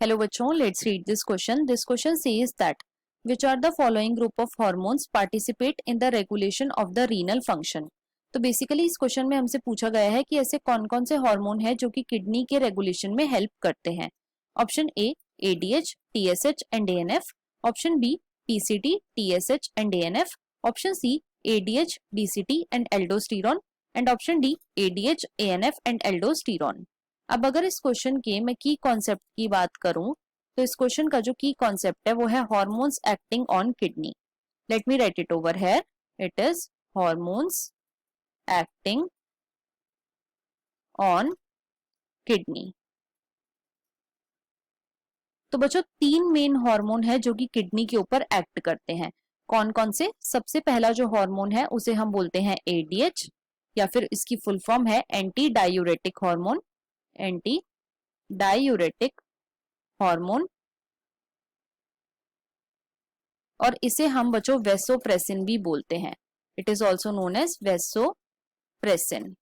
Hello बच्चों, let's read this question. This question says that which are the following group of hormones participate in the regulation of the renal function. तो basically इस question में हमसे पूछा गया है कि ऐसे कौन कौन से हार्मोन हैं जो कि किडनी के रेगुलेशन में हेल्प करते हैं. Option A ADH, TSH and ANF, option B PCT, TSH and ANF, option C ADH, DCT and aldosterone and option D ADH, ANF and aldosterone. अब अगर इस क्वेश्चन के मैं की कॉन्सेप्ट की बात करूं तो इस क्वेश्चन का जो की कॉन्सेप्ट है वो है hormones acting on kidney. Let me right it over here. It is hormones acting on kidney. तो बच्चों तीन मेन हार्मोन है जो कि किडनी के ऊपर एक्ट करते हैं. कौन कौन से? सबसे पहला जो हार्मोन है उसे हम बोलते हैं ADH या फिर इसकी फुल फॉर्म है anti diuretic hormone. Anti diuretic hormone, और इसे हम बच्चों वेसोप्रेसिन भी बोलते हैं. It is also known as vasopressin.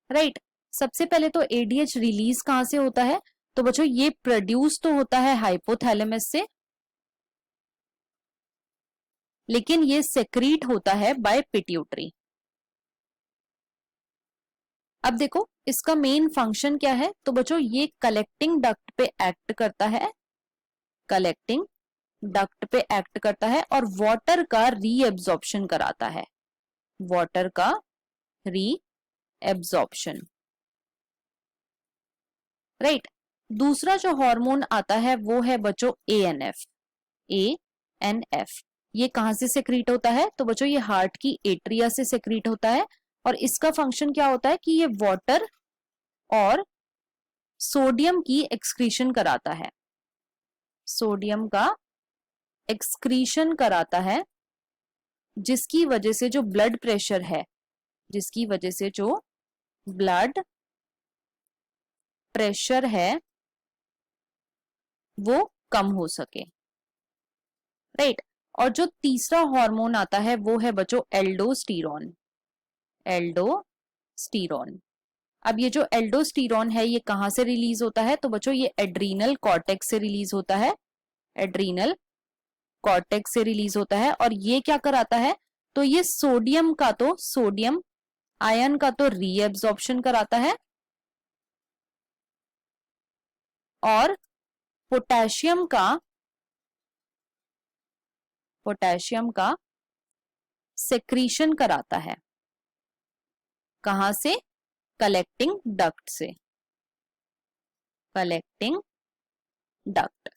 Right. सबसे पहले तो ADH रिलीज कहां से होता है? तो बच्चों ये प्रोड्यूस तो होता है हाइपोथैलेमस से, लेकिन ये सेक्रीट होता है बाय पिट्यूटरी. अब देखो इसका मेन फंक्शन क्या है. तो बच्चों ये कलेक्टिंग डक्ट पे एक्ट करता है, कलेक्टिंग डक्ट पे एक्ट करता है और वाटर का रीएब्जॉर्प्शन कराता है, वाटर का रीएब्जॉर्प्शन. राइट. दूसरा जो हार्मोन आता है वो है बच्चों ANF. ANF ये कहां से सेक्रीट होता है? तो बच्चों ये हार्ट की एट्रिया से सेक्रीट होता है और इसका फंक्शन क्या होता है कि ये वाटर और सोडियम की एक्सक्रीशन कराता है, सोडियम का एक्सक्रीशन कराता है, जिसकी वजह से जो ब्लड प्रेशर है, जिसकी वजह से जो ब्लड प्रेशर है वो कम हो सके. राइट. और जो तीसरा हार्मोन आता है वो है बच्चों एल्डोस्टेरॉन. एल्डोस्टेरॉन. अब ये जो एल्डोस्टेरॉन है ये कहां से रिलीज होता है? तो बच्चों ये एड्रीनल कॉर्टेक्स से रिलीज होता है, एड्रीनल कॉर्टेक्स से रिलीज होता है. और ये क्या कराता है? तो ये सोडियम आयन का तो रीएब्जॉर्प्शन कराता है और पोटेशियम का सेक्रीशन कराता है. कहां से? कलेक्टिंग डक्ट से, कलेक्टिंग डक्ट.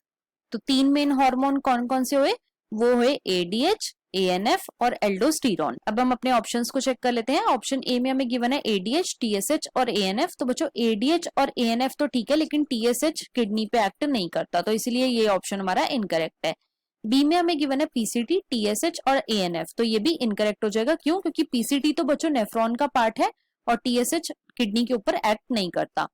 तो तीन मेन हार्मोन कौन कौन से हुए? वो हुए ADH, ANF और एल्डोस्टेरॉन. अब हम अपने ऑप्शंस को चेक कर लेते हैं. ऑप्शन ए में हमें गिवन है ADH, TSH और ANF. तो बच्चों ADH और ANF तो ठीक है, लेकिन TSH किडनी पे एक्ट नहीं करता, तो इसलिए ये ऑप्शन हमारा इनकरेक्ट है. बी में हमें गिवन है PCT, TSH और ANF. तो ये भी इनकरेक्ट हो जाएगा. क्यों? क्योंकि PCT तो बच्चों नेफ्रॉन का पार्ट है और TSH किडनी के ऊपर एक्ट नहीं करता.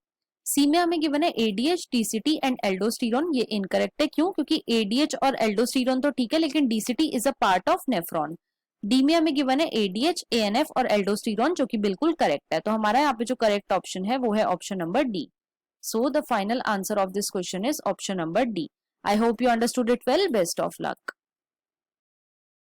सी में हमें गिवन है ADH, DCT एंड एल्डोस्टेरॉन. ये इनकरेक्ट है. क्यों? क्योंकि ADH और एल्डोस्टेरॉन तो ठीक है, लेकिन DCT is a part of nephron. D में हमें गिवन है ADH, ANF और एल्डोस्टेरॉन, जो कि बिल्कुल करेक्ट है. तो हमारा यहाँ पे जो करेक्ट ऑप्शन है वो है option number D. So the final answer of this question is option number D. I hope you understood it well. Best of luck.